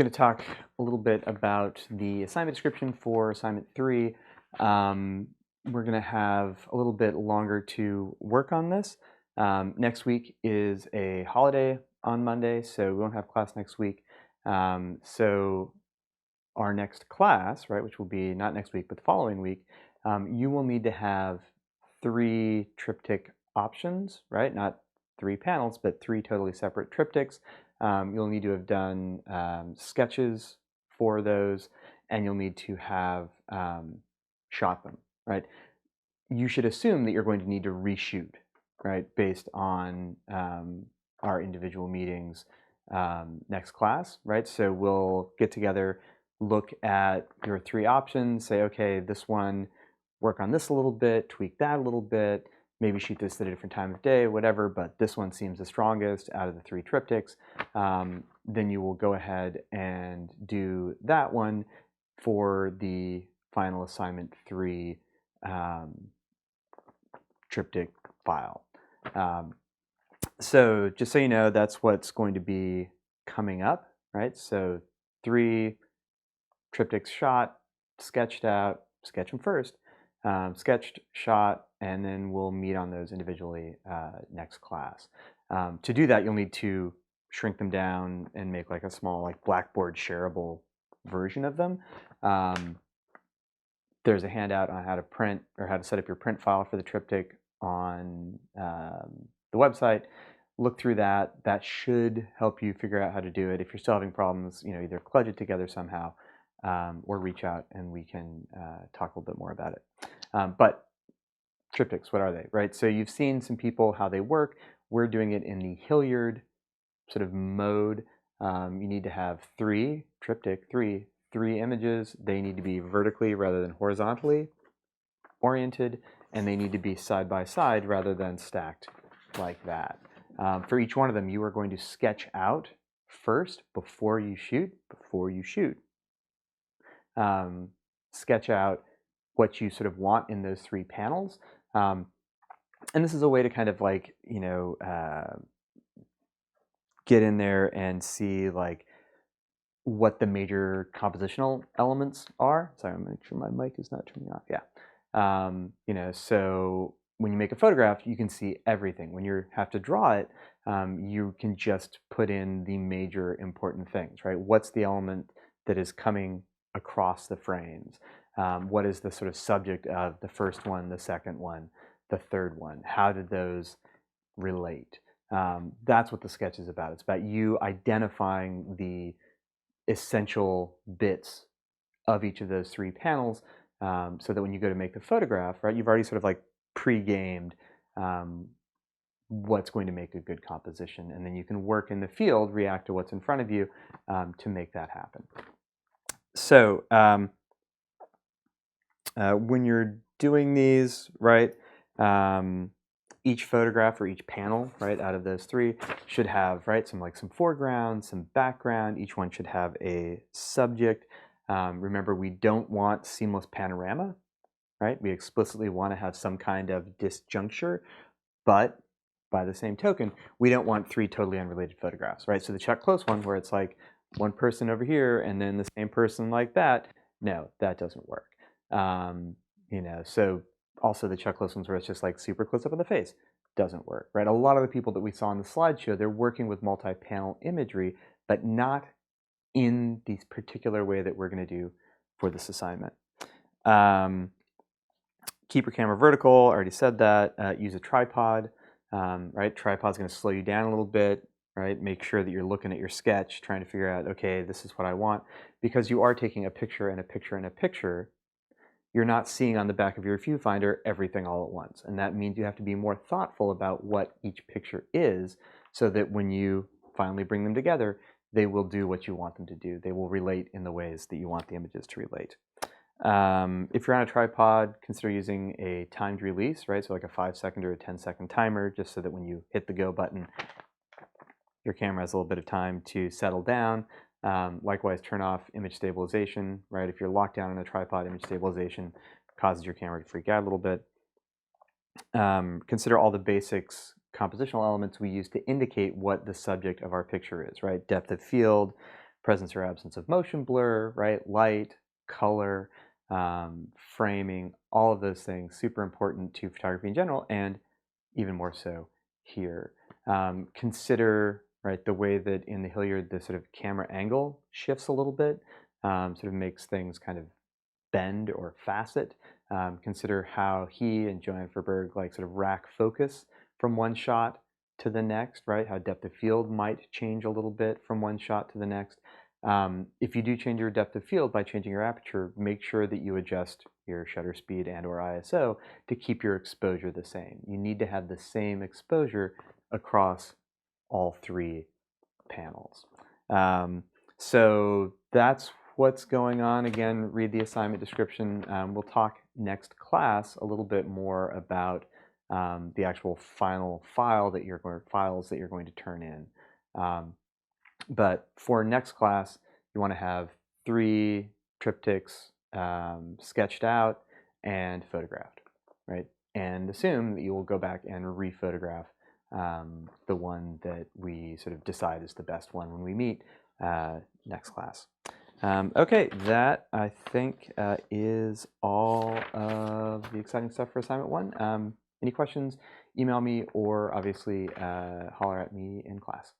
going to talk a little bit about the assignment description for assignment 3. We're going to have a little bit longer to work on this. Next week is a holiday on Monday, so we won't have class next week. So our next class, right, which will be not next week, but the following week, you will need to have 3 triptych options, right? Not 3 panels, but 3 totally separate triptychs. You'll need to have done sketches for those, and you'll need to have shot them, right? You should assume that you're going to need to reshoot, right, based on our individual meetings next class, right? So we'll get together, look at your 3 options, say, okay, this one, work on this a little bit, tweak that a little bit, maybe shoot this at a different time of day, whatever, but this one seems the strongest out of the 3 triptychs. Then you will go ahead and do that one for the final assignment 3 triptych file. So just so you know, that's what's going to be coming up, right? So 3 triptychs shot, sketched out, sketch them first, sketched, shot, and then we'll meet on those individually next class. To do that, you'll need to shrink them down and make like a small like Blackboard shareable version of them. There's a handout on how to print or how to set up your print file for the triptych on the website. Look through that. That should help you figure out how to do it. If you're still having problems, you know, either kludge it together somehow or reach out and we can talk a little bit more about it. But triptychs, what are they, right? So you've seen some people how they work. We're doing it in the Hilliard sort of mode. You need to have 3 images. They need to be vertically rather than horizontally oriented, and they need to be side by side rather than stacked like that. For each one of them, you are going to sketch out first before you shoot. Sketch out what you sort of want in those 3 panels. And this is a way to kind of like, you know, get in there and see like what the major compositional elements are. Sorry, I'm making sure my mic is not turning off. Yeah. You know, so when you make a photograph, you can see everything. When you have to draw it, you can just put in the major important things, right? What's the element that is coming across the frames? What is the sort of subject of the first one, the second one, the third one? How did those relate? That's what the sketch is about. It's about you identifying the essential bits of each of those 3 panels so that when you go to make the photograph, right, you've already sort of like pre-gamed what's going to make a good composition. And then you can work in the field, react to what's in front of you to make that happen. So when you're doing these, right, each photograph or each panel, right, out of those 3 should have, right, some foreground, some background. Each one should have a subject. Remember, we don't want seamless panorama, right? We explicitly want to have some kind of disjuncture, but by the same token, we don't want 3 totally unrelated photographs, right? So the check close one where it's like one person over here and then the same person like that, no, that doesn't work. You know, so also the check close ones where it's just like super close up on the face doesn't work, right? A lot of the people that we saw in the slideshow, they're working with multi-panel imagery, but not in the particular way that we're going to do for this assignment. Keep your camera vertical, I already said that. Use a tripod, right? Tripod's going to slow you down a little bit, right? Make sure that you're looking at your sketch, trying to figure out, okay, this is what I want. Because you are taking a picture and a picture and a picture, you're not seeing on the back of your viewfinder everything all at once. And that means you have to be more thoughtful about what each picture is so that when you finally bring them together, they will do what you want them to do. They will relate in the ways that you want the images to relate. If you're on a tripod, consider using a timed release, right? So like a 5-second or a 10-second timer, just so that when you hit the go button, your camera has a little bit of time to settle down. Likewise, turn off image stabilization, right? If you're locked down on a tripod, image stabilization causes your camera to freak out a little bit. Consider all the basics, compositional elements we use to indicate what the subject of our picture is, right? Depth of field, presence or absence of motion blur, right? Light, color, framing, all of those things, super important to photography in general, and even more so here. Consider, right, the way that in the Hilliard the sort of camera angle shifts a little bit, sort of makes things kind of bend or facet. Consider how he and Joanne Verberg like sort of rack focus from one shot to the next, right? How depth of field might change a little bit from one shot to the next. If you do change your depth of field by changing your aperture, make sure that you adjust your shutter speed and or ISO to keep your exposure the same. You need to have the same exposure across all three panels. So that's what's going on. Again, read the assignment description. We'll talk next class a little bit more about the actual final files that you're going to turn in. But for next class, you want to have 3 triptychs sketched out and photographed, right? And assume that you will go back and rephotograph the one that we sort of decide is the best one when we meet next class. Okay, that I think is all of the exciting stuff for assignment 1. Any questions, email me or obviously holler at me in class.